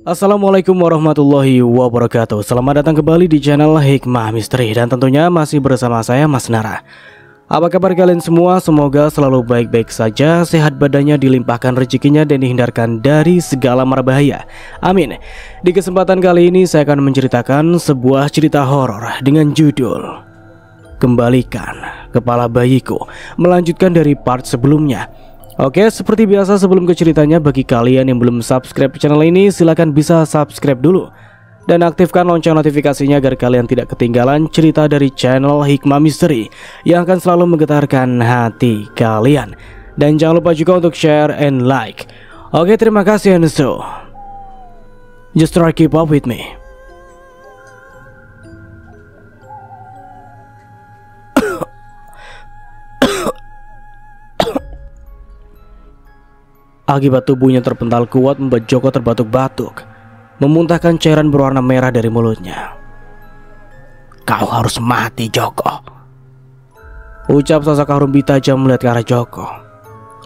Assalamualaikum warahmatullahi wabarakatuh. Selamat datang kembali di channel Hikmah Misteri. Dan tentunya masih bersama saya Mas Nara. Apa kabar kalian semua? Semoga selalu baik-baik saja, sehat badannya, dilimpahkan rezekinya, dan dihindarkan dari segala mara bahaya. Amin. Di kesempatan kali ini saya akan menceritakan sebuah cerita horor dengan judul Kembalikan Kepala Bayiku, melanjutkan dari part sebelumnya. Oke, seperti biasa sebelum ke ceritanya, bagi kalian yang belum subscribe channel ini, silahkan bisa subscribe dulu dan aktifkan lonceng notifikasinya agar kalian tidak ketinggalan cerita dari channel Hikmah Misteri yang akan selalu menggetarkan hati kalian. Dan jangan lupa juga untuk share and like. Oke, terima kasih, and so just try keep up with me. Akibat tubuhnya terpental kuat membuat Joko terbatuk-batuk, memuntahkan cairan berwarna merah dari mulutnya. "Kau harus mati, Joko," ucap sosok Harumbi tajam melihat ke arah Joko,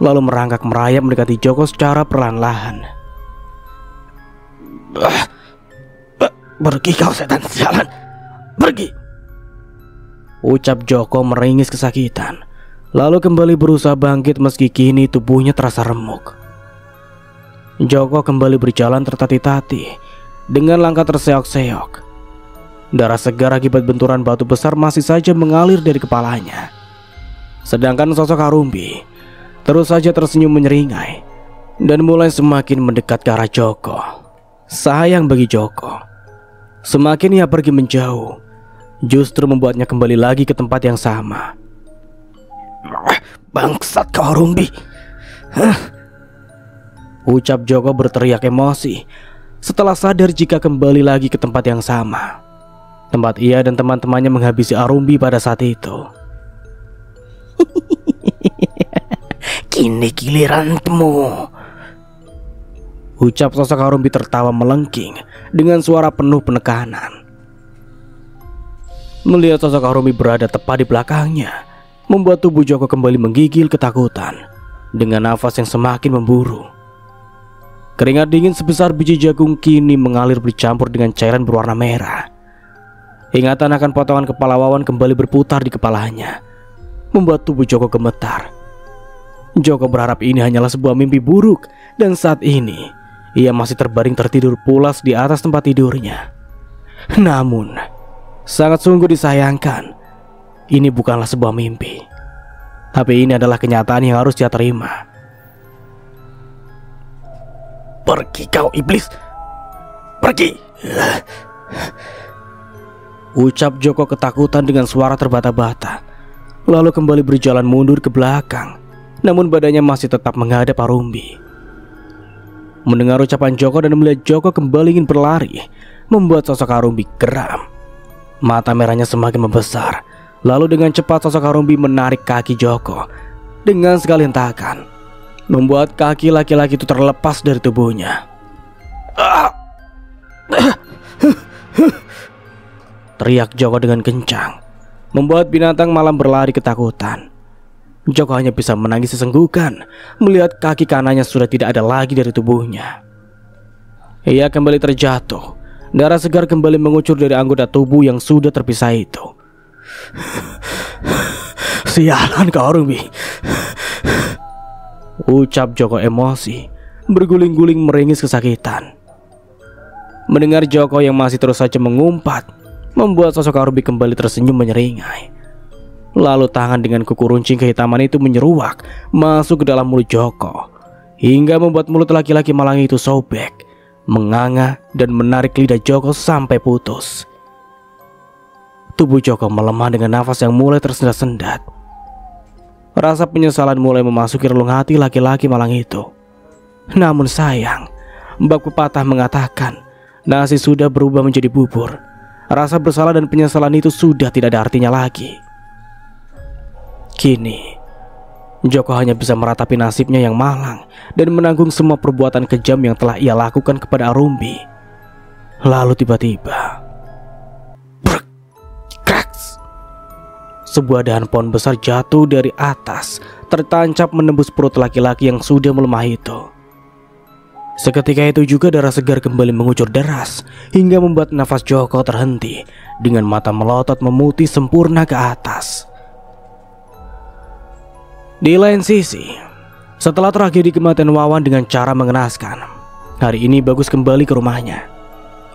lalu merangkak merayap mendekati Joko secara perlahan-lahan. "Pergi kau setan sialan, pergi," ucap Joko meringis kesakitan, lalu kembali berusaha bangkit meski kini tubuhnya terasa remuk. Joko kembali berjalan tertati-tati dengan langkah terseok-seok. Darah segar akibat benturan batu besar masih saja mengalir dari kepalanya. Sedangkan sosok Harumbi terus saja tersenyum menyeringai dan mulai semakin mendekat ke arah Joko. Sayang bagi Joko, semakin ia pergi menjauh, justru membuatnya kembali lagi ke tempat yang sama. "Bangsat kau, Harumbi!" ucap Joko berteriak emosi setelah sadar jika kembali lagi ke tempat yang sama, tempat ia dan teman-temannya menghabisi Harumbi pada saat itu. "Kini giliranmu," ucap sosok Harumbi tertawa melengking dengan suara penuh penekanan. Melihat sosok Harumbi berada tepat di belakangnya, membuat tubuh Joko kembali menggigil ketakutan dengan nafas yang semakin memburu. Keringat dingin sebesar biji jagung kini mengalir bercampur dengan cairan berwarna merah. Ingatan akan potongan kepala Wawan kembali berputar di kepalanya, membuat tubuh Joko gemetar. Joko berharap ini hanyalah sebuah mimpi buruk, dan saat ini ia masih terbaring tertidur pulas di atas tempat tidurnya. Namun, sangat sungguh disayangkan, ini bukanlah sebuah mimpi, tapi ini adalah kenyataan yang harus dia terima. "Pergi kau iblis, pergi!" ucap Joko ketakutan dengan suara terbata-bata, lalu kembali berjalan mundur ke belakang, namun badannya masih tetap menghadap Harumbi. Mendengar ucapan Joko dan melihat Joko kembali ingin berlari, membuat sosok Harumbi geram. Mata merahnya semakin membesar, lalu dengan cepat sosok Harumbi menarik kaki Joko dengan sekali hentakan, membuat kaki laki-laki itu terlepas dari tubuhnya. Teriak Joko dengan kencang, membuat binatang malam berlari ketakutan. Joko hanya bisa menangis sesenggukan melihat kaki kanannya sudah tidak ada lagi dari tubuhnya. Ia kembali terjatuh, darah segar kembali mengucur dari anggota tubuh yang sudah terpisah itu. "Sialan kau, Harumbi," ucap Joko emosi, berguling-guling meringis kesakitan. Mendengar Joko yang masih terus saja mengumpat, membuat sosok Harumbi kembali tersenyum menyeringai. Lalu tangan dengan kuku runcing kehitaman itu menyeruak masuk ke dalam mulut Joko, hingga membuat mulut laki-laki malang itu sobek, menganga dan menarik lidah Joko sampai putus. Tubuh Joko melemah dengan nafas yang mulai tersendat-sendat. Rasa penyesalan mulai memasuki relung hati laki-laki malang itu. Namun sayang, bab pepatah mengatakan nasi sudah berubah menjadi bubur. Rasa bersalah dan penyesalan itu sudah tidak ada artinya lagi. Kini Joko hanya bisa meratapi nasibnya yang malang dan menanggung semua perbuatan kejam yang telah ia lakukan kepada Harumbi. Lalu tiba-tiba, kraks, sebuah dahan pohon besar jatuh dari atas, tertancap menembus perut laki-laki yang sudah melemah itu. Seketika itu juga darah segar kembali mengucur deras hingga membuat nafas Joko terhenti dengan mata melotot memutih sempurna ke atas. Di lain sisi, setelah tragedi kematian Wawan dengan cara mengenaskan, hari ini Bagus kembali ke rumahnya.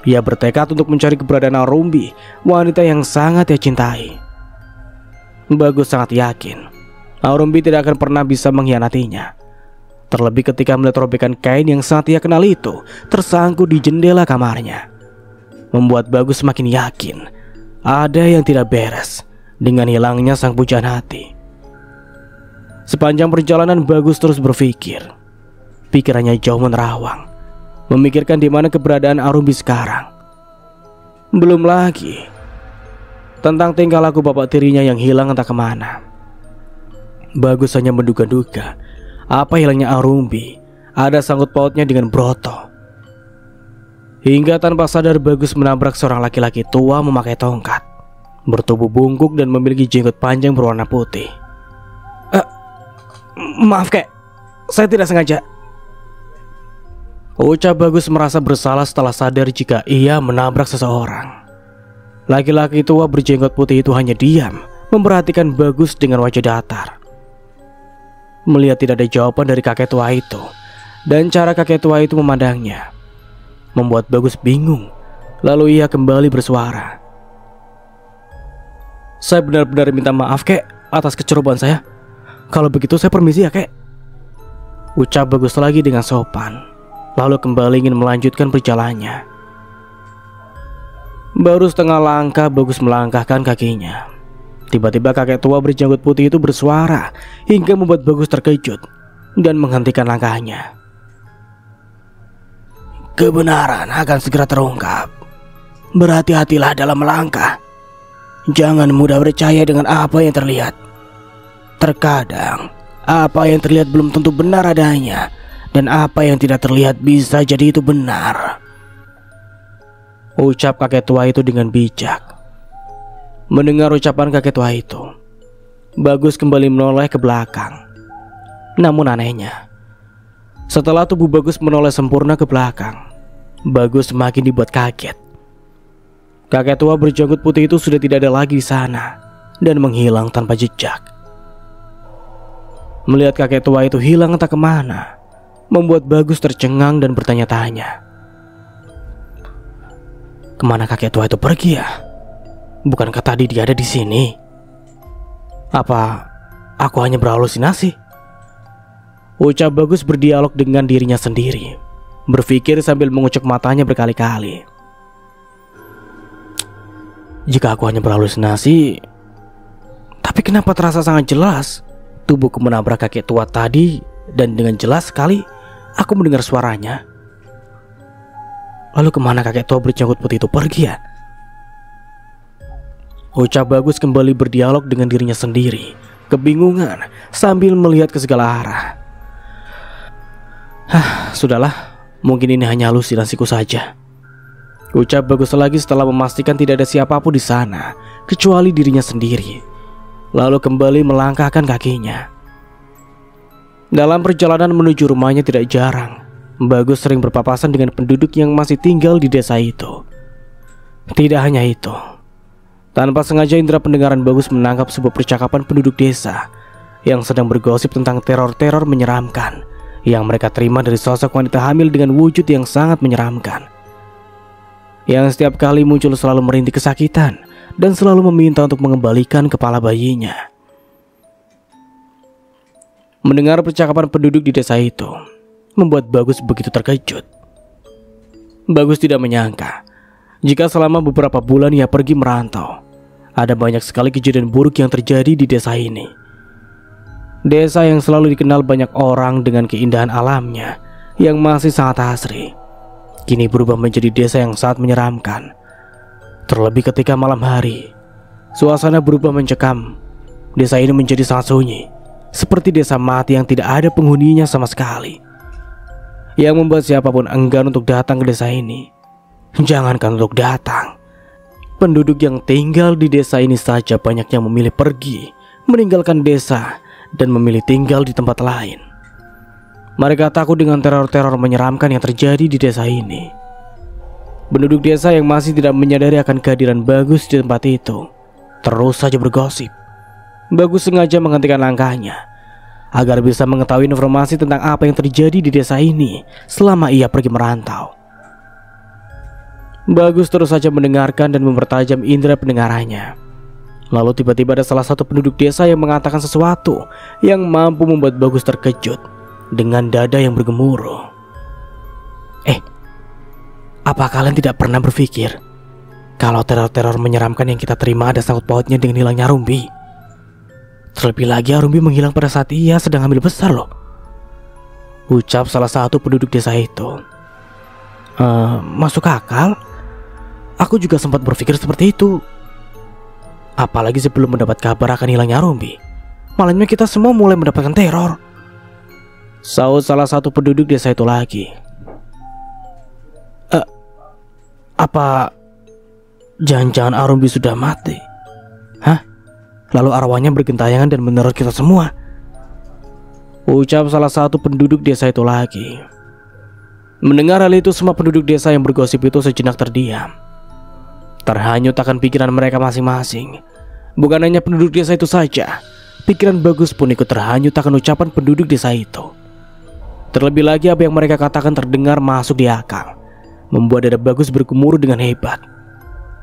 Ia bertekad untuk mencari keberadaan Arumbi, wanita yang sangat ia cintai. Bagus sangat yakin Arumbi tidak akan pernah bisa mengkhianatinya. Terlebih ketika melihat robekan kain yang sangat ia kenal itu tersangkut di jendela kamarnya, membuat Bagus semakin yakin ada yang tidak beres dengan hilangnya sang pujaan hati. Sepanjang perjalanan Bagus terus berpikir. Pikirannya jauh menerawang, memikirkan di mana keberadaan Arumbi sekarang. Belum lagi tentang tingkah laku bapak tirinya yang hilang entah kemana. Bagus hanya menduga-duga apa hilangnya Arumbi ada sangkut pautnya dengan Broto. Hingga tanpa sadar Bagus menabrak seorang laki-laki tua memakai tongkat, bertubuh bungkuk dan memiliki jenggot panjang berwarna putih. Maaf kek, saya tidak sengaja. Ucap Bagus merasa bersalah setelah sadar jika ia menabrak seseorang. Laki-laki tua berjenggot putih itu hanya diam memperhatikan Bagus dengan wajah datar. Melihat tidak ada jawaban dari kakek tua itu dan cara kakek tua itu memandangnya, membuat Bagus bingung. Lalu ia kembali bersuara. Saya benar-benar minta maaf kek atas kecerobohan saya. Kalau begitu saya permisi ya kek, ucap Bagus lagi dengan sopan. Lalu kembali ingin melanjutkan perjalanannya. Baru setengah langkah Bagus melangkahkan kakinya. Tiba-tiba kakek tua berjanggut putih itu bersuara hingga membuat Bagus terkejut dan menghentikan langkahnya. Kebenaran akan segera terungkap. Berhati-hatilah dalam melangkah. Jangan mudah percaya dengan apa yang terlihat. Terkadang apa yang terlihat belum tentu benar adanya, dan apa yang tidak terlihat bisa jadi itu benar, ucap kakek tua itu dengan bijak. Mendengar ucapan kakek tua itu, Bagus kembali menoleh ke belakang. Namun anehnya, setelah tubuh Bagus menoleh sempurna ke belakang, Bagus semakin dibuat kaget. Kakek tua berjanggut putih itu sudah tidak ada lagi di sana dan menghilang tanpa jejak. Melihat kakek tua itu hilang entah kemana, membuat Bagus tercengang dan bertanya-tanya. Kemana kakek tua itu pergi ya? Bukankah tadi dia ada di sini? Apa aku hanya berhalusinasi? Ucap Bagus berdialog dengan dirinya sendiri, berpikir sambil mengucek matanya berkali-kali. Jika aku hanya berhalusinasi, tapi kenapa terasa sangat jelas tubuhku menabrak kakek tua tadi, dan dengan jelas sekali aku mendengar suaranya. Lalu kemana kakek tua berjanggut putih itu pergi ya? Ucap Bagus kembali berdialog dengan dirinya sendiri, kebingungan sambil melihat ke segala arah. Sudahlah, mungkin ini hanya halusinasiku saja, ucap Bagus lagi setelah memastikan tidak ada siapapun di sana kecuali dirinya sendiri. Lalu kembali melangkahkan kakinya. Dalam perjalanan menuju rumahnya tidak jarang Bagus sering berpapasan dengan penduduk yang masih tinggal di desa itu. Tidak hanya itu, tanpa sengaja indera pendengaran Bagus menangkap sebuah percakapan penduduk desa yang sedang bergosip tentang teror-teror menyeramkan yang mereka terima dari sosok wanita hamil dengan wujud yang sangat menyeramkan, yang setiap kali muncul selalu merintih kesakitan dan selalu meminta untuk mengembalikan kepala bayinya. Mendengar percakapan penduduk di desa itu membuat Bagus begitu terkejut. Bagus tidak menyangka jika selama beberapa bulan ia pergi merantau, ada banyak sekali kejadian buruk yang terjadi di desa ini. Desa yang selalu dikenal banyak orang dengan keindahan alamnya yang masih sangat asri, kini berubah menjadi desa yang sangat menyeramkan. Terlebih ketika malam hari, suasana berubah mencekam. Desa ini menjadi sangat sunyi, seperti desa mati yang tidak ada penghuninya sama sekali, yang membuat siapapun enggan untuk datang ke desa ini. Jangankan untuk datang, penduduk yang tinggal di desa ini saja banyak yang memilih pergi, meninggalkan desa dan memilih tinggal di tempat lain. Mereka takut dengan teror-teror menyeramkan yang terjadi di desa ini. Penduduk desa yang masih tidak menyadari akan kehadiran Bagus di tempat itu terus saja bergosip. Bagus sengaja menghentikan langkahnya agar bisa mengetahui informasi tentang apa yang terjadi di desa ini selama ia pergi merantau. Bagus terus saja mendengarkan dan mempertajam indera pendengarannya. Lalu tiba-tiba ada salah satu penduduk desa yang mengatakan sesuatu yang mampu membuat Bagus terkejut dengan dada yang bergemuruh. Apa kalian tidak pernah berpikir kalau teror-teror menyeramkan yang kita terima ada sangkut pautnya dengan hilangnya Arumbi? Terlebih lagi Arumbi menghilang pada saat ia sedang hamil besar loh, ucap salah satu penduduk desa itu. Masuk akal. Aku juga sempat berpikir seperti itu. Apalagi sebelum mendapat kabar akan hilangnya Arumbi, malamnya kita semua mulai mendapatkan teror, saut salah satu penduduk desa itu lagi. Apa jangan-jangan Arumbi sudah mati? Hah? Lalu arwahnya bergentayangan dan meneror kita semua, ucap salah satu penduduk desa itu lagi. Mendengar hal itu, semua penduduk desa yang bergosip itu sejenak terdiam, terhanyut akan pikiran mereka masing-masing. Bukan hanya penduduk desa itu saja, pikiran Bagus pun ikut terhanyut akan ucapan penduduk desa itu. Terlebih lagi apa yang mereka katakan terdengar masuk di akal, membuat dada Bagus bergemuruh dengan hebat.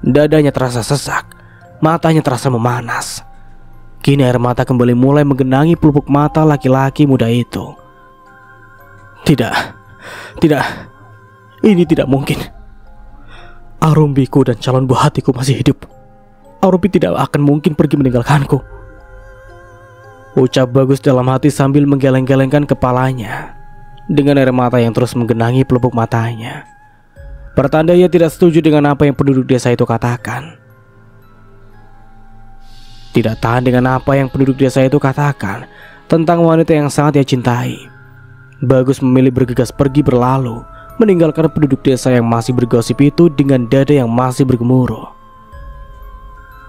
Dadanya terasa sesak, matanya terasa memanas. Kini air mata kembali mulai menggenangi pelupuk mata laki-laki muda itu. Tidak, ini tidak mungkin. Arumbiku dan calon buah hatiku masih hidup. Arumbi tidak akan mungkin pergi meninggalkanku, ucap Bagus dalam hati sambil menggeleng-gelengkan kepalanya dengan air mata yang terus menggenangi pelupuk matanya. Pertanda ia tidak setuju dengan apa yang penduduk desa itu katakan. Tidak tahan dengan apa yang penduduk desa itu katakan tentang wanita yang sangat ia cintai, Bagus memilih bergegas pergi berlalu, meninggalkan penduduk desa yang masih bergosip itu dengan dada yang masih bergemuruh.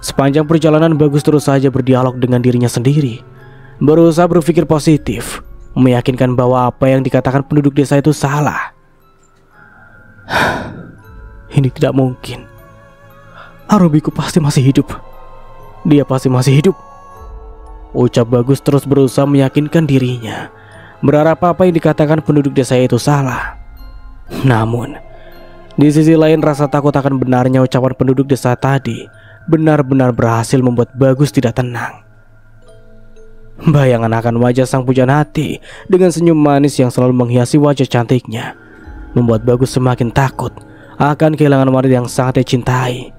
Sepanjang perjalanan Bagus terus saja berdialog dengan dirinya sendiri, berusaha berpikir positif, meyakinkan bahwa apa yang dikatakan penduduk desa itu salah. Ini tidak mungkin. Arumbiku pasti masih hidup. Dia pasti masih hidup, ucap Bagus terus berusaha meyakinkan dirinya, berharap apa yang dikatakan penduduk desa itu salah. Namun di sisi lain, rasa takut akan benarnya ucapan penduduk desa tadi benar-benar berhasil membuat Bagus tidak tenang. Bayangan akan wajah sang pujaan hati dengan senyum manis yang selalu menghiasi wajah cantiknya membuat Bagus semakin takut akan kehilangan wanita yang sangat dia cintai.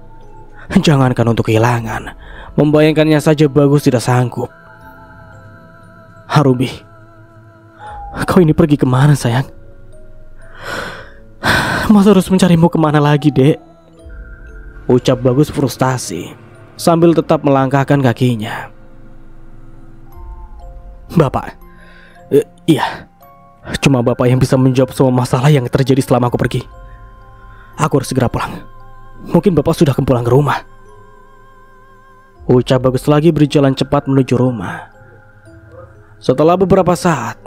Jangankan untuk kehilangan, membayangkannya saja Bagus tidak sanggup. Arumbi, kau ini pergi kemana sayang? Mas harus mencarimu kemana lagi, dek? Ucap Bagus frustasi sambil tetap melangkahkan kakinya. Bapak, iya, cuma Bapak yang bisa menjawab semua masalah yang terjadi selama aku pergi. Aku harus segera pulang. Mungkin Bapak sudah pulang ke rumah, ucap Bagus lagi berjalan cepat menuju rumah. Setelah beberapa saat,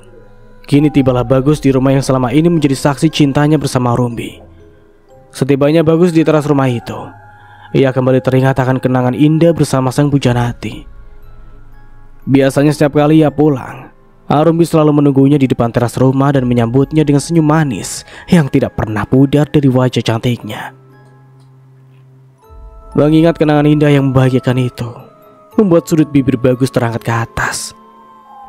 kini tibalah Bagus di rumah yang selama ini menjadi saksi cintanya bersama Arumbi. Setibanya Bagus di teras rumah itu, ia kembali teringat akan kenangan indah bersama sang pujaan hati. Biasanya setiap kali ia pulang, Arumbi selalu menunggunya di depan teras rumah dan menyambutnya dengan senyum manis yang tidak pernah pudar dari wajah cantiknya. Mengingat kenangan indah yang membahagiakan itu, membuat sudut bibir Bagus terangkat ke atas.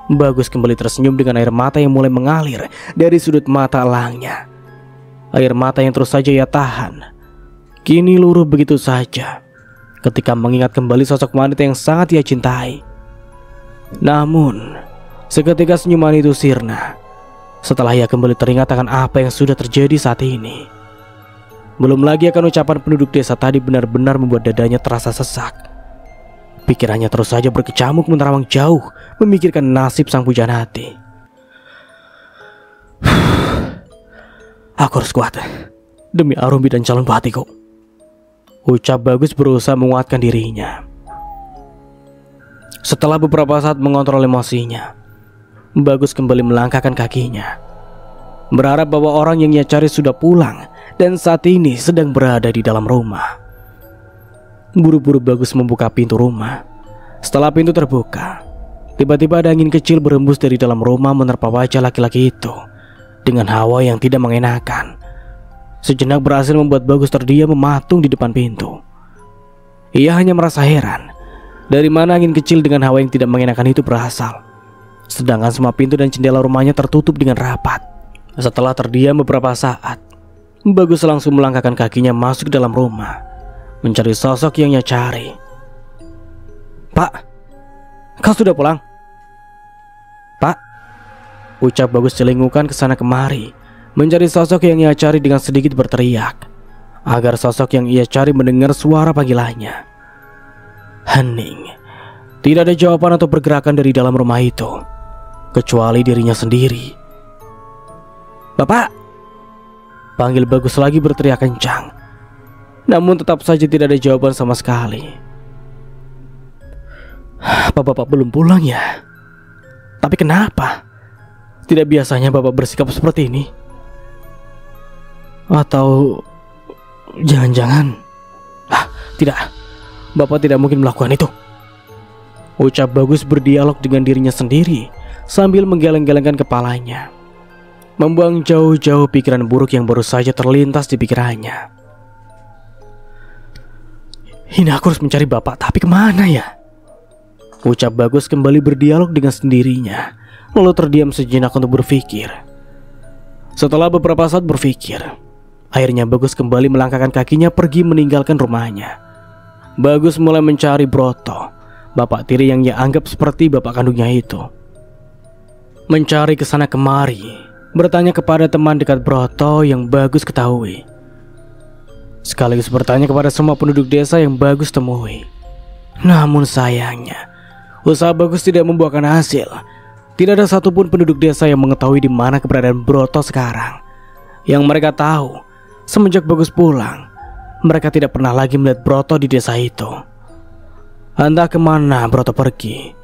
Bagus kembali tersenyum dengan air mata yang mulai mengalir dari sudut mata elangnya. Air mata yang terus saja ia tahan kini luruh begitu saja ketika mengingat kembali sosok wanita yang sangat ia cintai. Namun seketika senyuman itu sirna setelah ia kembali teringat akan apa yang sudah terjadi saat ini. Belum lagi akan ucapan penduduk desa tadi benar-benar membuat dadanya terasa sesak. Pikirannya terus saja berkecamuk menerawang jauh memikirkan nasib sang pujaan hati. Aku harus kuat demi Arumbi dan calon buah hatiku, ucap Bagus berusaha menguatkan dirinya. Setelah beberapa saat mengontrol emosinya, Bagus kembali melangkahkan kakinya berharap bahwa orang yang ia cari sudah pulang dan saat ini sedang berada di dalam rumah. Buru-buru Bagus membuka pintu rumah. Setelah pintu terbuka, tiba-tiba ada angin kecil berembus dari dalam rumah menerpa wajah laki-laki itu dengan hawa yang tidak mengenakan. Sejenak berhasil membuat Bagus terdiam mematung di depan pintu. Ia hanya merasa heran, dari mana angin kecil dengan hawa yang tidak mengenakan itu berasal, sedangkan semua pintu dan jendela rumahnya tertutup dengan rapat. Setelah terdiam beberapa saat, Bagus langsung melangkahkan kakinya masuk ke dalam rumah, mencari sosok yang ia cari. "Pak, kau sudah pulang?" "Pak," ucap Bagus celingukan ke sana kemari, mencari sosok yang ia cari dengan sedikit berteriak, agar sosok yang ia cari mendengar suara panggilannya. Hening. Tidak ada jawaban atau pergerakan dari dalam rumah itu, kecuali dirinya sendiri. "Bapak!" panggil Bagus lagi berteriak kencang. Namun tetap saja tidak ada jawaban sama sekali. "Apa Bapak belum pulang ya? Tapi kenapa? Tidak biasanya Bapak bersikap seperti ini. Atau jangan-jangan tidak, Bapak tidak mungkin melakukan itu," ucap Bagus berdialog dengan dirinya sendiri sambil menggeleng-gelengkan kepalanya, membuang jauh-jauh pikiran buruk yang baru saja terlintas di pikirannya. "Ini aku harus mencari Bapak, tapi kemana ya?" ucap Bagus kembali berdialog dengan sendirinya, lalu terdiam sejenak untuk berpikir. Setelah beberapa saat berpikir, akhirnya Bagus kembali melangkahkan kakinya pergi meninggalkan rumahnya. Bagus mulai mencari Broto, bapak tiri yang ia anggap seperti bapak kandungnya itu. Mencari kesana kemari, bertanya kepada teman dekat Broto yang Bagus ketahui, sekaligus bertanya kepada semua penduduk desa yang Bagus temui. Namun sayangnya, usaha Bagus tidak membuahkan hasil. Tidak ada satupun penduduk desa yang mengetahui di mana keberadaan Broto sekarang. Yang mereka tahu, semenjak Bagus pulang, mereka tidak pernah lagi melihat Broto di desa itu. Entah kemana Broto pergi,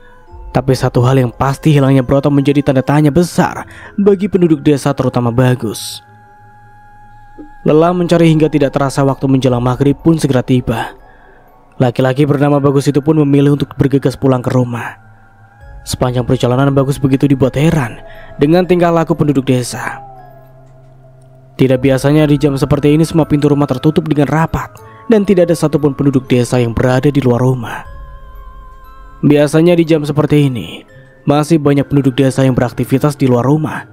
tapi satu hal yang pasti, hilangnya Broto menjadi tanda tanya besar bagi penduduk desa, terutama Bagus. Lelah mencari hingga tidak terasa waktu menjelang maghrib pun segera tiba. Laki-laki bernama Bagus itu pun memilih untuk bergegas pulang ke rumah. Sepanjang perjalanan Bagus begitu dibuat heran dengan tingkah laku penduduk desa. Tidak biasanya di jam seperti ini semua pintu rumah tertutup dengan rapat dan tidak ada satupun penduduk desa yang berada di luar rumah. Biasanya di jam seperti ini masih banyak penduduk desa yang beraktivitas di luar rumah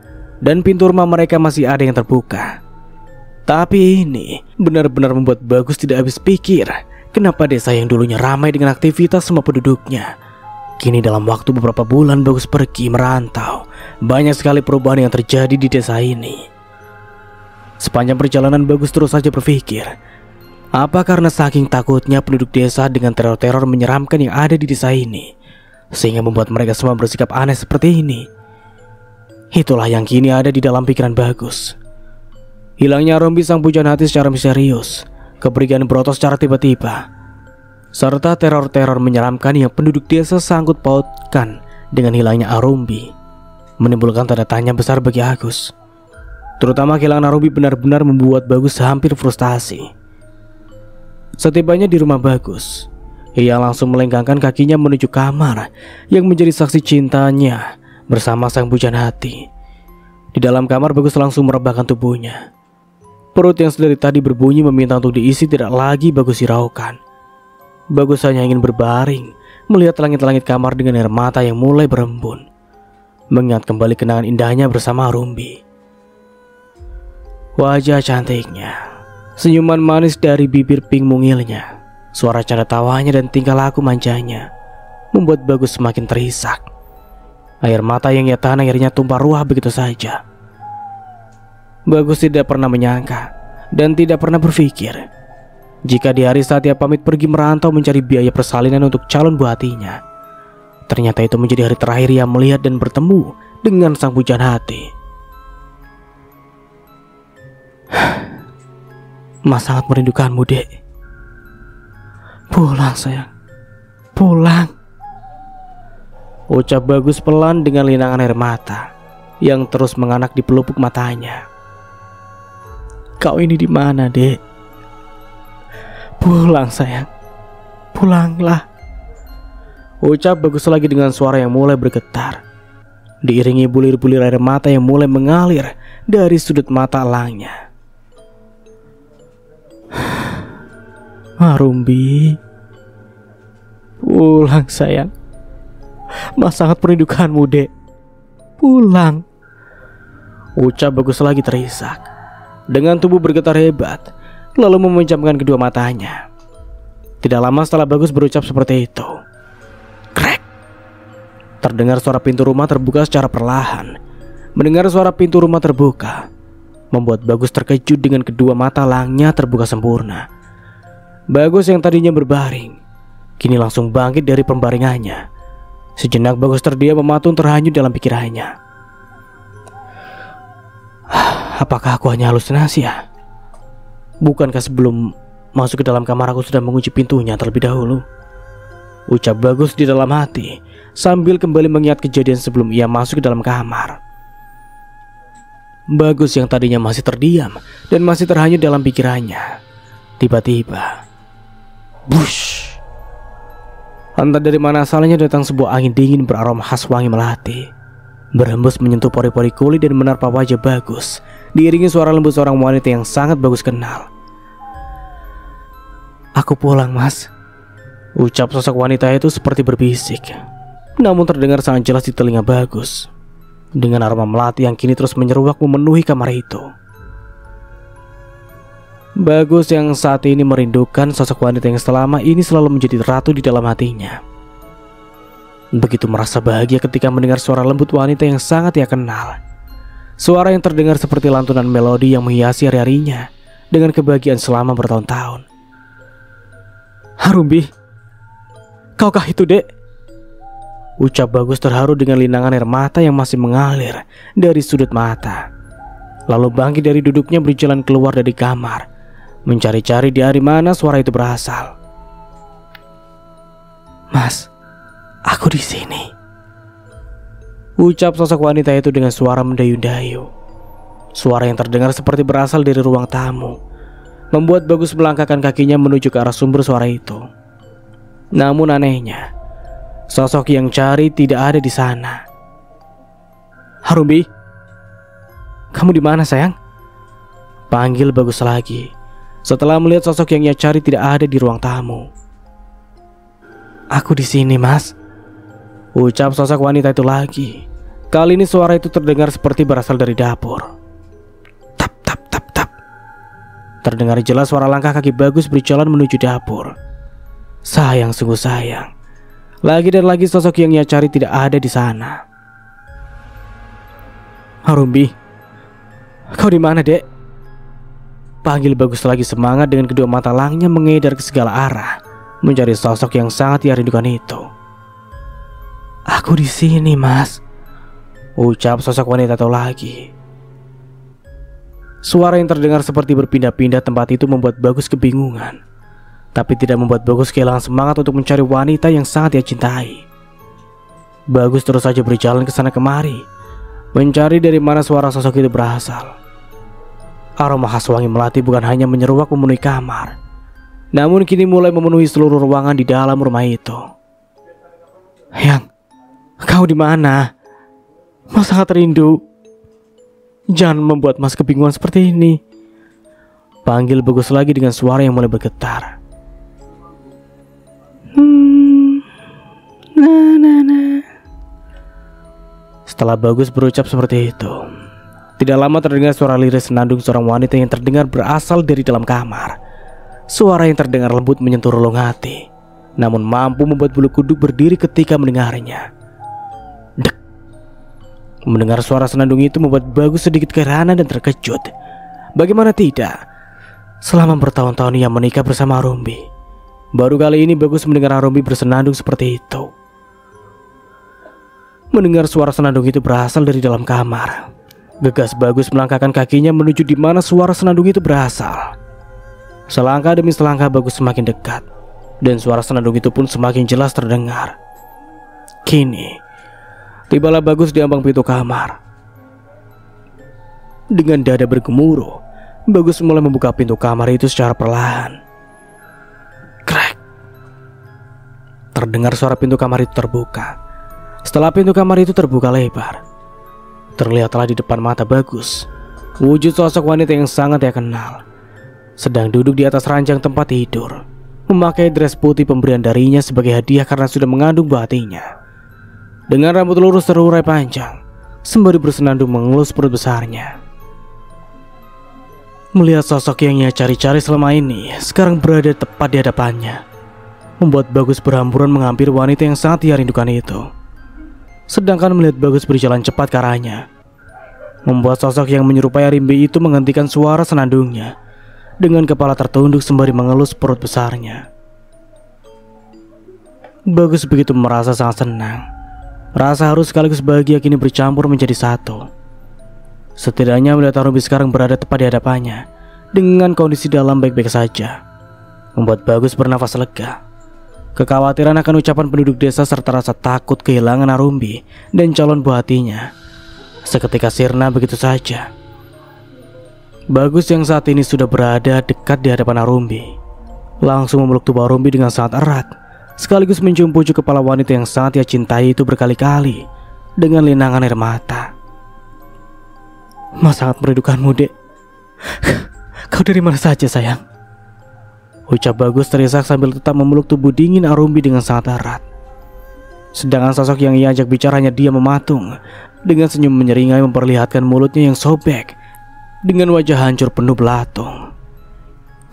dan pintu rumah mereka masih ada yang terbuka. Tapi ini benar-benar membuat Bagus tidak habis pikir, kenapa desa yang dulunya ramai dengan aktivitas semua penduduknya, kini dalam waktu beberapa bulan Bagus pergi merantau, banyak sekali perubahan yang terjadi di desa ini. Sepanjang perjalanan Bagus terus saja berpikir, apa karena saking takutnya penduduk desa dengan teror-teror menyeramkan yang ada di desa ini, sehingga membuat mereka semua bersikap aneh seperti ini. Itulah yang kini ada di dalam pikiran Bagus. Hilangnya Rombi sang pujaan hati secara misterius, kepergian Broto secara tiba-tiba, serta teror-teror menyeramkan yang penduduk desa sangkut pautkan dengan hilangnya Arumbi, menimbulkan tanda tanya besar bagi Agus. Terutama kehilangan Arumbi benar-benar membuat Bagus hampir frustasi. Setibanya di rumah Bagus, ia langsung melenggangkan kakinya menuju kamar yang menjadi saksi cintanya bersama sang pujaan hati. Di dalam kamar Bagus langsung merebahkan tubuhnya. Perut yang sedari tadi berbunyi meminta untuk diisi tidak lagi Bagus hiraukan. Bagus hanya ingin berbaring, melihat langit-langit kamar dengan air mata yang mulai berembun, mengingat kembali kenangan indahnya bersama Arumbi. Wajah cantiknya, senyuman manis dari bibir pink mungilnya, suara canda tawanya dan tingkah laku manjanya membuat Bagus semakin terisak. Air mata yang ia tahan akhirnya tumpah ruah begitu saja. Bagus tidak pernah menyangka dan tidak pernah berpikir jika di hari saat ia pamit pergi merantau mencari biaya persalinan untuk calon buah hatinya, ternyata itu menjadi hari terakhir ia melihat dan bertemu dengan sang pujaan hati. Mas sangat merindukanmu, Dek. Pulang sayang, pulang, ucap Bagus pelan dengan linangan air mata. yang terus menganak di pelupuk matanya. "Kau ini di mana, Dek? Pulang sayang, pulanglah," ucap Bagus lagi dengan suara yang mulai bergetar, diiringi bulir-bulir air mata yang mulai mengalir dari sudut mata elangnya. "Rumbi, pulang sayang. Mas sangat merindukanmu, Dek. Pulang," ucap Bagus lagi terisak, dengan tubuh bergetar hebat, lalu memejamkan kedua matanya. Tidak lama setelah Bagus berucap seperti itu, krek, terdengar suara pintu rumah terbuka secara perlahan. Mendengar suara pintu rumah terbuka membuat Bagus terkejut dengan kedua mata elangnya terbuka sempurna. Bagus yang tadinya berbaring kini langsung bangkit dari pembaringannya. Sejenak Bagus terdiam mematung terhanyut dalam pikirannya. Apakah aku hanya halusinasi ya? Bukankah sebelum masuk ke dalam kamar aku sudah mengunci pintunya terlebih dahulu? Ucap Bagus di dalam hati sambil kembali mengingat kejadian sebelum ia masuk ke dalam kamar. Bagus yang tadinya masih terdiam dan masih terhanyut dalam pikirannya, tiba-tiba bush, entah dari mana asalnya datang sebuah angin dingin beraroma khas wangi melati, berhembus menyentuh pori-pori kulit dan menerpa wajah Bagus, diiringi suara lembut seorang wanita yang sangat Bagus kenal. "Aku pulang, Mas," ucap sosok wanita itu seperti berbisik, namun terdengar sangat jelas di telinga Bagus, dengan aroma melati yang kini terus menyeruak memenuhi kamar itu. Bagus yang saat ini merindukan sosok wanita yang selama ini selalu menjadi ratu di dalam hatinya. Begitu merasa bahagia ketika mendengar suara lembut wanita yang sangat ia kenal. Suara yang terdengar seperti lantunan melodi yang menghiasi hari-harinya dengan kebahagiaan selama bertahun-tahun. "Rumbi, kaukah itu, Dek?" ucap Bagus terharu dengan linangan air mata yang masih mengalir dari sudut mata. Lalu bangkit dari duduknya berjalan keluar dari kamar, mencari-cari dari mana suara itu berasal. "Mas, aku di sini," ucap sosok wanita itu dengan suara mendayu-dayu. Suara yang terdengar seperti berasal dari ruang tamu membuat Bagus melangkahkan kakinya menuju ke arah sumber suara itu. Namun anehnya, sosok yang cari tidak ada di sana. "Rumbi, kamu di mana sayang?" panggil Bagus lagi setelah melihat sosok yang ia cari tidak ada di ruang tamu. "Aku di sini, Mas," ucap sosok wanita itu lagi. Kali ini suara itu terdengar seperti berasal dari dapur. Tap tap tap tap. Terdengar jelas suara langkah kaki Bagus berjalan menuju dapur. Sayang, sungguh sayang. Lagi dan lagi sosok yang ia cari tidak ada di sana. "Rumbi, kau di mana, Dek?" panggil Bagus lagi semangat dengan kedua mata langnya mengedar ke segala arah, mencari sosok yang sangat ia rindukan itu. "Aku di sini, Mas," ucap sosok wanita itu lagi. Suara yang terdengar seperti berpindah-pindah tempat itu membuat Bagus kebingungan, tapi tidak membuat Bagus kehilangan semangat untuk mencari wanita yang sangat ia cintai. Bagus terus saja berjalan ke sana kemari, mencari dari mana suara sosok itu berasal. Aroma khas wangi melati bukan hanya menyeruak memenuhi kamar, namun kini mulai memenuhi seluruh ruangan di dalam rumah itu. "Yang, kau di mana? Mas sangat rindu. Jangan membuat Mas kebingungan seperti ini," panggil Bagus lagi dengan suara yang mulai bergetar. Setelah Bagus berucap seperti itu, tidak lama terdengar suara lirih senandung seorang wanita yang terdengar berasal dari dalam kamar. Suara yang terdengar lembut menyentuh relung hati, namun mampu membuat bulu kuduk berdiri ketika mendengarnya. Dek. Mendengar suara senandung itu membuat Bagus sedikit keheranan dan terkejut. Bagaimana tidak? Selama bertahun-tahun ia menikah bersama Rumbi, baru kali ini Bagus mendengar Rumbi bersenandung seperti itu. Mendengar suara senandung itu berasal dari dalam kamar, gegas Bagus melangkahkan kakinya menuju di mana suara senandung itu berasal. Selangkah demi selangkah Bagus semakin dekat, dan suara senandung itu pun semakin jelas terdengar. Kini tibalah Bagus di ambang pintu kamar. Dengan dada bergemuruh, Bagus mulai membuka pintu kamar itu secara perlahan. Krek. Terdengar suara pintu kamar itu terbuka. Setelah pintu kamar itu terbuka lebar, terlihatlah di depan mata Bagus wujud sosok wanita yang sangat dia kenal, sedang duduk di atas ranjang tempat tidur, memakai dress putih pemberian darinya sebagai hadiah karena sudah mengandung buah hatinya. Dengan rambut lurus terurai panjang, sembari bersenandung mengelus perut besarnya. Melihat sosok yang ia cari-cari selama ini sekarang berada tepat di hadapannya, membuat Bagus berhamburan menghampiri wanita yang sangat ia rindukan itu. Sedangkan melihat Bagus berjalan cepat ke arahnya, membuat sosok yang menyerupai Arimbi itu menghentikan suara senandungnya dengan kepala tertunduk sembari mengelus perut besarnya. Bagus begitu merasa sangat senang. Rasa haru sekaligus bahagia kini bercampur menjadi satu. Setidaknya melihat Arimbi sekarang berada tepat di hadapannya dengan kondisi dalam baik-baik saja, membuat Bagus bernafas lega. Kekhawatiran akan ucapan penduduk desa serta rasa takut kehilangan Arimbi dan calon buah hatinya seketika sirna begitu saja. Bagus yang saat ini sudah berada dekat di hadapan Arimbi langsung memeluk tubuh Arimbi dengan sangat erat, sekaligus mencium pucuk kepala wanita yang sangat ia cintai itu berkali-kali dengan linangan air mata. Mas sangat merindukanmu, Dek. Kau dari mana saja, sayang? Ucap Bagus terisak sambil tetap memeluk tubuh dingin Arimbi dengan sangat erat. Sedangkan sosok yang ia ajak bicaranya dia mematung dengan senyum menyeringai memperlihatkan mulutnya yang sobek dengan wajah hancur penuh belatung.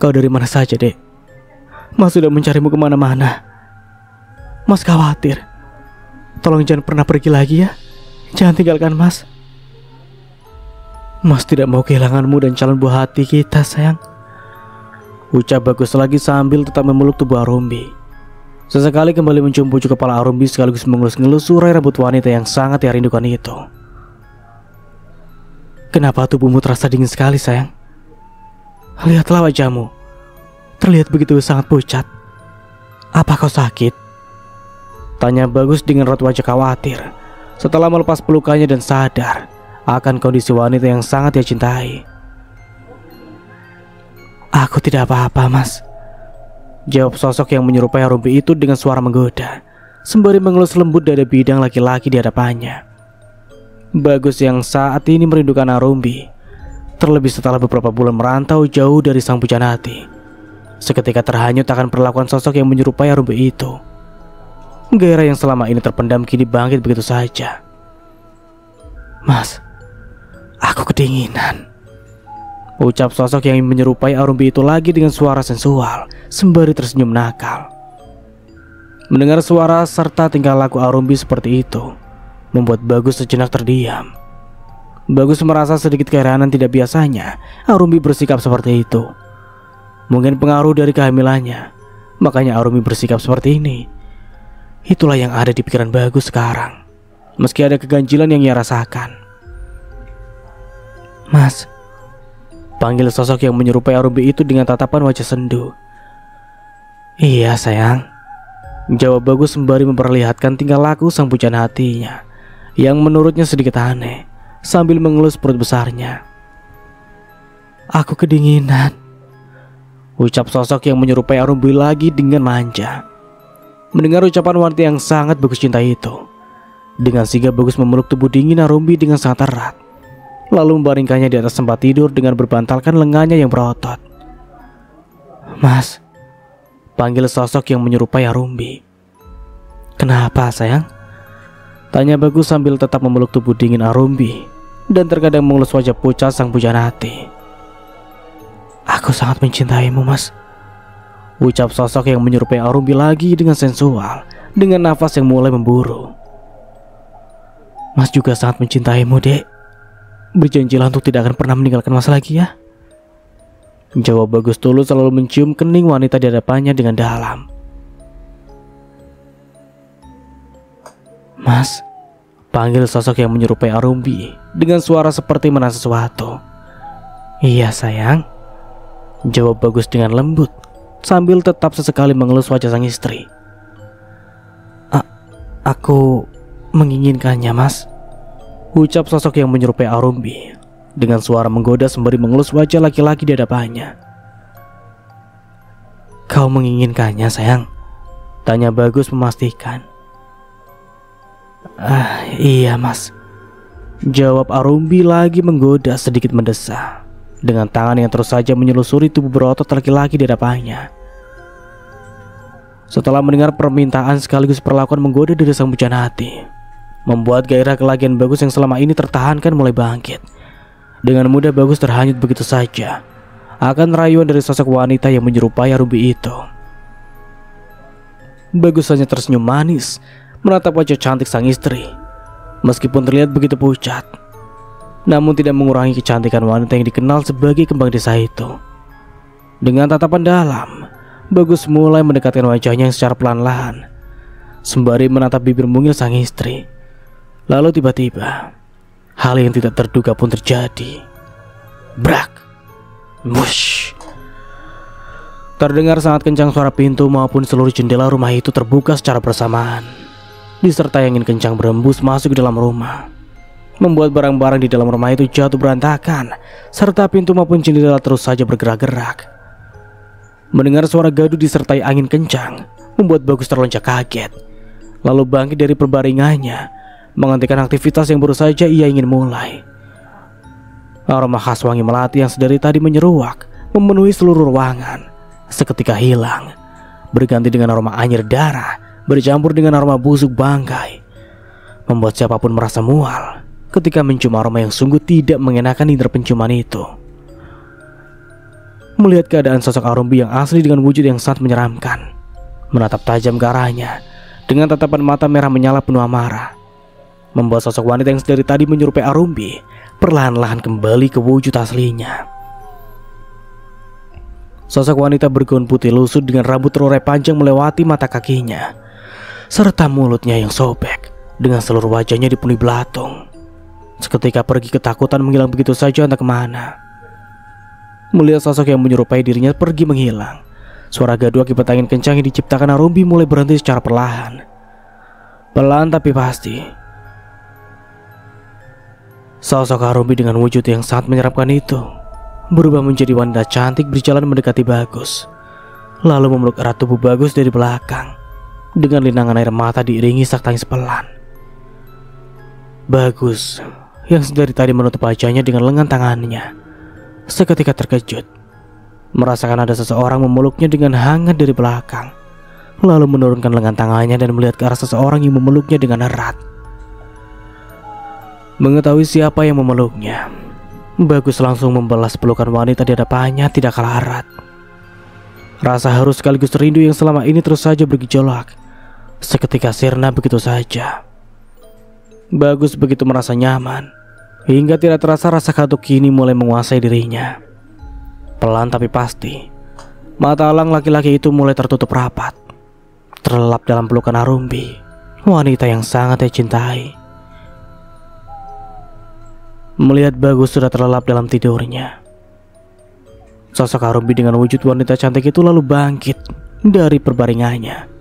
Kau dari mana saja, Dek? Mas sudah mencarimu kemana-mana. Mas khawatir. Tolong jangan pernah pergi lagi ya. Jangan tinggalkan Mas. Mas tidak mau kehilanganmu dan calon buah hati kita, sayang. Ucap Bagus lagi sambil tetap memeluk tubuh Arimbi. Sesekali kembali mencium pucuk kepala Arimbi sekaligus mengelus-ngelus urai rambut wanita yang sangat ia rindukan itu. Kenapa tubuhmu terasa dingin sekali, sayang? Lihatlah wajahmu, terlihat begitu sangat pucat. Apa kau sakit? Tanya Bagus dengan raut wajah khawatir setelah melepas pelukannya dan sadar akan kondisi wanita yang sangat ia cintai. Aku tidak apa-apa, Mas, jawab sosok yang menyerupai Arimbi itu dengan suara menggoda sembari mengelus lembut dada bidang laki-laki di hadapannya. Bagus yang saat ini merindukan Arimbi, terlebih setelah beberapa bulan merantau jauh dari sang pujaan hati, seketika terhanyut akan perlakuan sosok yang menyerupai Arimbi itu. Gairah yang selama ini terpendam kini bangkit begitu saja. Mas, aku kedinginan, ucap sosok yang menyerupai Arimbi itu lagi dengan suara sensual sembari tersenyum nakal. Mendengar suara serta tingkah laku Arimbi seperti itu membuat Bagus sejenak terdiam. Bagus merasa sedikit keheranan tidak biasanya Arimbi bersikap seperti itu. Mungkin pengaruh dari kehamilannya, makanya Arimbi bersikap seperti ini. Itulah yang ada di pikiran Bagus sekarang, meski ada keganjilan yang ia rasakan. Mas, panggil sosok yang menyerupai Arimbi itu dengan tatapan wajah sendu. Iya, sayang, jawab Bagus sembari memperlihatkan tingkah laku sang pujaan hatinya yang menurutnya sedikit aneh sambil mengelus perut besarnya. Aku kedinginan, ucap sosok yang menyerupai Arimbi lagi dengan manja. Mendengar ucapan wanita yang sangat Bagus cintai itu, dengan sigap Bagus memeluk tubuh dingin Arimbi dengan sangat erat, lalu membaringkannya di atas tempat tidur dengan berbantalkan lengannya yang berotot. Mas, panggil sosok yang menyerupai Arimbi. Kenapa, sayang? Tanya Bagus sambil tetap memeluk tubuh dingin Arimbi dan terkadang mengelus wajah pucat sang pujaan hati. Aku sangat mencintaimu, Mas, ucap sosok yang menyerupai Arimbi lagi dengan sensual dengan nafas yang mulai memburu. Mas juga sangat mencintaimu, Dek. Berjanjilah untuk tidak akan pernah meninggalkan Mas lagi ya, jawab Bagus tulus selalu mencium kening wanita di hadapannya dengan dalam. Mas, panggil sosok yang menyerupai Arimbi dengan suara seperti menasa sesuatu. Iya, sayang, jawab Bagus dengan lembut sambil tetap sesekali mengelus wajah sang istri. Aku menginginkannya, Mas, ucap sosok yang menyerupai Arimbi dengan suara menggoda sembari mengelus wajah laki-laki di hadapannya. "Kau menginginkannya, sayang?" tanya Bagus memastikan. Iya mas," jawab Arumbi lagi menggoda sedikit mendesak, dengan tangan yang terus saja menyelusuri tubuh berotot laki-laki di hadapannya. Setelah mendengar permintaan sekaligus perlakuan menggoda dari sang pujaan hati, membuat gairah kelakian Bagus yang selama ini tertahankan mulai bangkit. Dengan mudah Bagus terhanyut begitu saja akan rayuan dari sosok wanita yang menyerupai Arumbi itu. Bagus hanya tersenyum manis menatap wajah cantik sang istri, meskipun terlihat begitu pucat, namun tidak mengurangi kecantikan wanita yang dikenal sebagai kembang desa itu. Dengan tatapan dalam, Bagus mulai mendekatkan wajahnya yang secara pelan-lahan, sembari menatap bibir mungil sang istri. Lalu tiba-tiba, hal yang tidak terduga pun terjadi. Brak! Wush! Terdengar sangat kencang suara pintu maupun seluruh jendela rumah itu terbuka secara bersamaan, disertai angin kencang berembus masuk ke dalam rumah, membuat barang-barang di dalam rumah itu jatuh berantakan, serta pintu maupun jendela terus saja bergerak-gerak. Mendengar suara gaduh disertai angin kencang membuat Bagus terlonjak kaget, lalu bangkit dari perbaringannya, menghentikan aktivitas yang baru saja ia ingin mulai. Aroma khas wangi melati yang sedari tadi menyeruak memenuhi seluruh ruangan seketika hilang, berganti dengan aroma anyir darah bercampur dengan aroma busuk bangkai, membuat siapapun merasa mual ketika mencium aroma yang sungguh tidak mengenakan indera penciuman itu. Melihat keadaan sosok Arumbi yang asli dengan wujud yang sangat menyeramkan, menatap tajam ke arahnya dengan tatapan mata merah menyala penuh amarah, membuat sosok wanita yang dari tadi menyerupai Arumbi perlahan-lahan kembali ke wujud aslinya. Sosok wanita bergaun putih lusut dengan rambut terurai panjang melewati mata kakinya, serta mulutnya yang sobek dengan seluruh wajahnya dipenuhi belatung. Seketika pergi ketakutan menghilang begitu saja entah kemana. Melihat sosok yang menyerupai dirinya pergi menghilang, suara gaduh akibat angin kencang yang diciptakan Arumbi mulai berhenti secara perlahan. Pelan tapi pasti. Sosok Arumbi dengan wujud yang sangat menyeramkan itu berubah menjadi wanita cantik berjalan mendekati Bagus, lalu memeluk erat tubuh Bagus dari belakang dengan linangan air mata diiringi isak tangis pelan. Bagus yang dari tadi menutup wajahnya dengan lengan tangannya seketika terkejut, merasakan ada seseorang memeluknya dengan hangat dari belakang, lalu menurunkan lengan tangannya dan melihat ke arah seseorang yang memeluknya dengan erat. Mengetahui siapa yang memeluknya, Bagus langsung membalas pelukan wanita di hadapannya tidak kalah erat. Rasa harus sekaligus rindu yang selama ini terus saja bergejolak seketika sirna begitu saja. Bagus begitu merasa nyaman, hingga tidak terasa rasa kantuk kini mulai menguasai dirinya. Pelan tapi pasti, mata elang laki-laki itu mulai tertutup rapat, terlelap dalam pelukan Arumbi, wanita yang sangat dia cintai. Melihat Bagus sudah terlelap dalam tidurnya, sosok Arumbi dengan wujud wanita cantik itu lalu bangkit dari perbaringannya.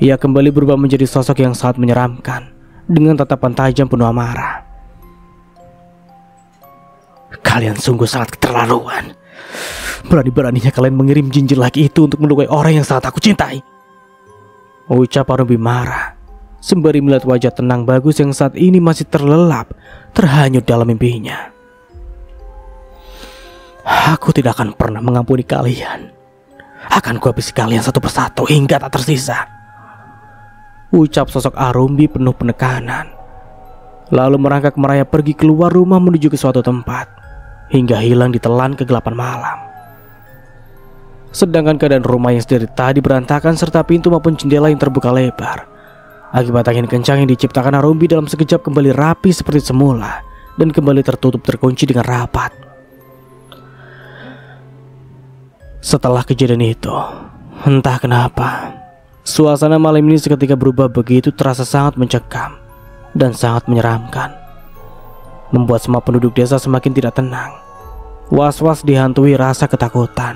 Ia kembali berubah menjadi sosok yang sangat menyeramkan dengan tatapan tajam penuh amarah. "Kalian sungguh sangat keterlaluan. Berani-beraninya kalian mengirim jinjil laki itu untuk melukai orang yang sangat aku cintai," ucap Arumbi marah, sembari melihat wajah tenang Bagus yang saat ini masih terlelap, terhanyut dalam mimpinya. "Aku tidak akan pernah mengampuni kalian. Akan kuhabisi kalian satu persatu hingga tak tersisa," ucap sosok Arumbi penuh penekanan, lalu merangkak merayap pergi keluar rumah menuju ke suatu tempat, hingga hilang ditelan kegelapan malam. Sedangkan keadaan rumah yang dari tadi berantakan serta pintu maupun jendela yang terbuka lebar akibat angin kencang yang diciptakan Arumbi dalam sekejap kembali rapi seperti semula dan kembali tertutup terkunci dengan rapat. Setelah kejadian itu, entah kenapa suasana malam ini seketika berubah begitu terasa sangat mencekam dan sangat menyeramkan, membuat semua penduduk desa semakin tidak tenang. Was-was dihantui rasa ketakutan.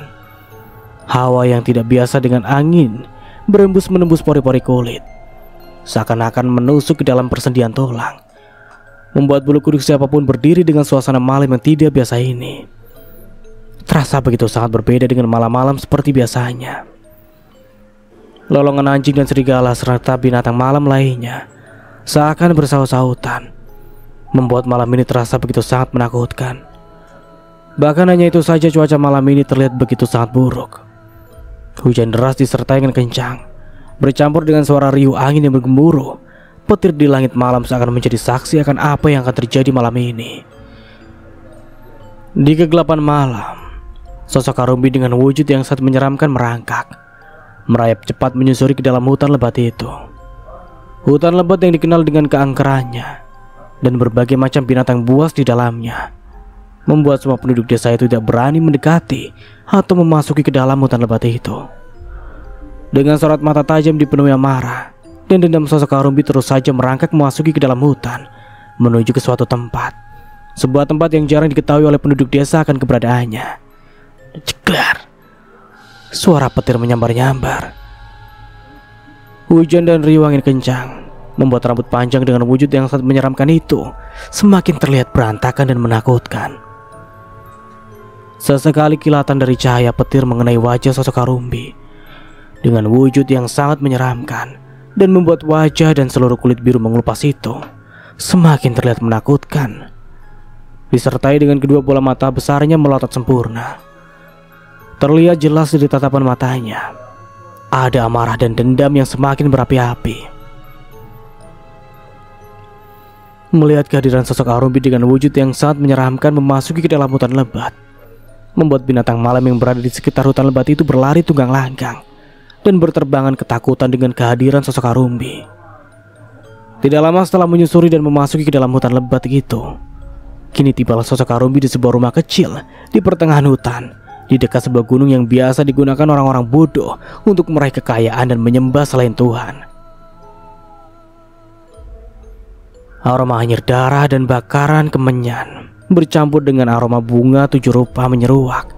Hawa yang tidak biasa dengan angin berembus menembus pori-pori kulit, seakan-akan menusuk ke dalam persendian tulang, membuat bulu kuduk siapapun berdiri dengan suasana malam yang tidak biasa ini. Terasa begitu sangat berbeda dengan malam-malam seperti biasanya. Lolongan anjing dan serigala serta binatang malam lainnya seakan bersaut-sautan, membuat malam ini terasa begitu sangat menakutkan. Bahkan hanya itu saja, cuaca malam ini terlihat begitu sangat buruk. Hujan deras disertai dengan kencang, bercampur dengan suara riuh angin yang bergemuruh. Petir di langit malam seakan menjadi saksi akan apa yang akan terjadi malam ini. Di kegelapan malam, sosok Karumbi dengan wujud yang sangat menyeramkan merangkak, merayap cepat menyusuri ke dalam hutan lebat itu. Hutan lebat yang dikenal dengan keangkerannya dan berbagai macam binatang buas di dalamnya, membuat semua penduduk desa itu tidak berani mendekati atau memasuki ke dalam hutan lebat itu. Dengan sorot mata tajam dipenuhi amarah dan dendam, sosok Karumbi terus saja merangkak memasuki ke dalam hutan menuju ke suatu tempat. Sebuah tempat yang jarang diketahui oleh penduduk desa akan keberadaannya. Ceklar, suara petir menyambar-nyambar. Hujan dan riuh angin kencang membuat rambut panjang dengan wujud yang sangat menyeramkan itu semakin terlihat berantakan dan menakutkan. Sesekali kilatan dari cahaya petir mengenai wajah sosok Karumbi dengan wujud yang sangat menyeramkan dan membuat wajah dan seluruh kulit biru mengelupas itu semakin terlihat menakutkan, disertai dengan kedua bola mata besarnya melotot sempurna. Terlihat jelas dari tatapan matanya ada amarah dan dendam yang semakin berapi-api. Melihat kehadiran sosok Karumbi dengan wujud yang sangat menyeramkan memasuki ke dalam hutan lebat, membuat binatang malam yang berada di sekitar hutan lebat itu berlari tunggang langgang dan berterbangan ketakutan dengan kehadiran sosok Karumbi. Tidak lama setelah menyusuri dan memasuki ke dalam hutan lebat itu, kini tibalah sosok Karumbi di sebuah rumah kecil di pertengahan hutan, di dekat sebuah gunung yang biasa digunakan orang-orang bodoh untuk meraih kekayaan dan menyembah selain Tuhan. Aroma anyir darah dan bakaran kemenyan bercampur dengan aroma bunga 7 rupa menyeruak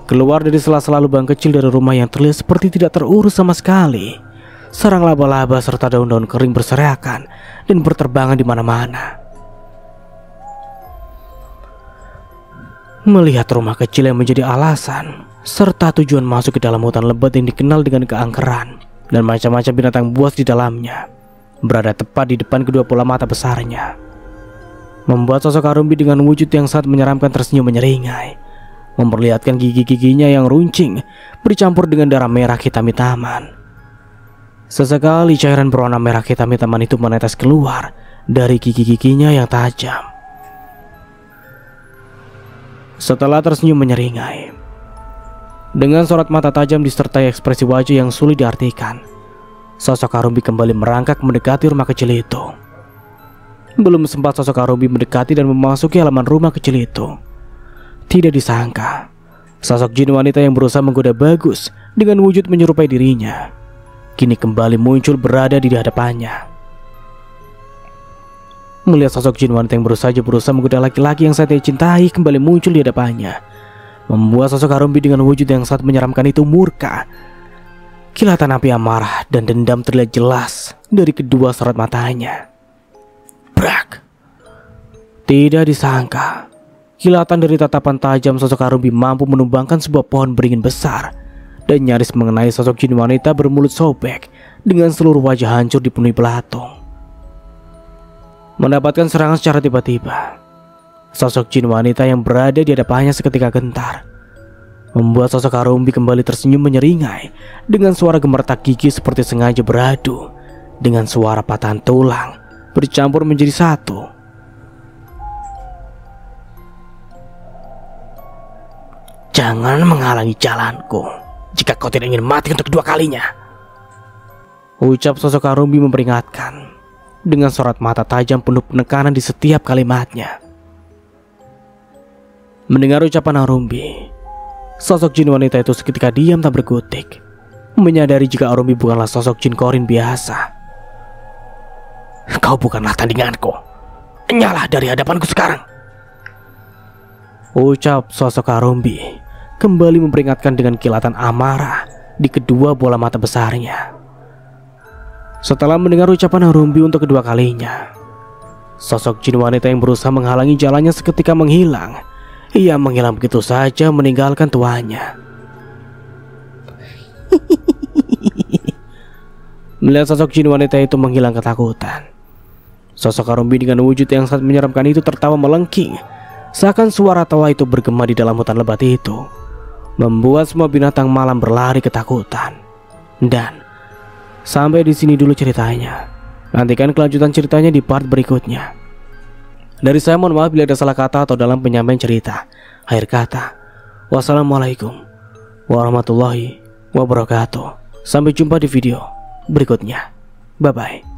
keluar dari sela-sela lubang kecil dari rumah yang terlihat seperti tidak terurus sama sekali. Sarang laba-laba serta daun-daun kering berserakan dan berterbangan di mana-mana. Melihat rumah kecil yang menjadi alasan serta tujuan masuk ke dalam hutan lebat yang dikenal dengan keangkeran dan macam-macam binatang buas di dalamnya, berada tepat di depan kedua bola mata besarnya, membuat sosok Karumbi dengan wujud yang sangat menyeramkan tersenyum menyeringai, memperlihatkan gigi-giginya yang runcing bercampur dengan darah merah hitam-hitaman. Sesekali cairan berwarna merah hitam-hitaman itu menetes keluar dari gigi-giginya yang tajam. Setelah tersenyum menyeringai, dengan sorot mata tajam disertai ekspresi wajah yang sulit diartikan, sosok Karumbi kembali merangkak mendekati rumah kecil itu. Belum sempat sosok Karumbi mendekati dan memasuki halaman rumah kecil itu, tidak disangka sosok jin wanita yang berusaha menggoda Bagus dengan wujud menyerupai dirinya kini kembali muncul berada di hadapannya. Melihat sosok jin wanita yang berusaha menggoda laki-laki yang saat ia cintai kembali muncul di hadapannya, membuat sosok Karumbi dengan wujud yang sangat menyeramkan itu murka. Kilatan api amarah dan dendam terlihat jelas dari kedua sorot matanya. Brak! Tidak disangka, kilatan dari tatapan tajam sosok Karumbi mampu menumbangkan sebuah pohon beringin besar dan nyaris mengenai sosok jin wanita bermulut sobek dengan seluruh wajah hancur dipenuhi belatung. Mendapatkan serangan secara tiba-tiba, sosok jin wanita yang berada di hadapannya seketika gentar, membuat sosok Karumbi kembali tersenyum menyeringai dengan suara gemertak gigi seperti sengaja beradu dengan suara patahan tulang bercampur menjadi satu. Jangan menghalangi jalanku jika kau tidak ingin mati untuk kedua kalinya, ucap sosok Karumbi memperingatkan dengan sorot mata tajam penuh penekanan di setiap kalimatnya. Mendengar ucapan Karumbi, sosok jin wanita itu seketika diam tak berkutik, menyadari jika Karumbi bukanlah sosok jin korin biasa. Kau bukanlah tandinganku, nyala dari hadapanku sekarang, ucap sosok Karumbi kembali memperingatkan dengan kilatan amarah di kedua bola mata besarnya. Setelah mendengar ucapan Karumbi untuk kedua kalinya, Sosok jin wanita yang berusaha menghalangi jalannya seketika menghilang. Ia menghilang begitu saja meninggalkan tuannya. Melihat sosok jin wanita itu menghilang ketakutan, sosok Arumbi dengan wujud yang sangat menyeramkan itu tertawa melengking. Seakan suara tawa itu bergema di dalam hutan lebat itu, membuat semua binatang malam berlari ketakutan. Dan sampai di sini dulu ceritanya. Nantikan kelanjutan ceritanya di part berikutnya. Dari saya mohon maaf bila ada salah kata atau dalam penyampaian cerita. Akhir kata, wassalamualaikum warahmatullahi wabarakatuh. Sampai jumpa di video berikutnya. Bye bye.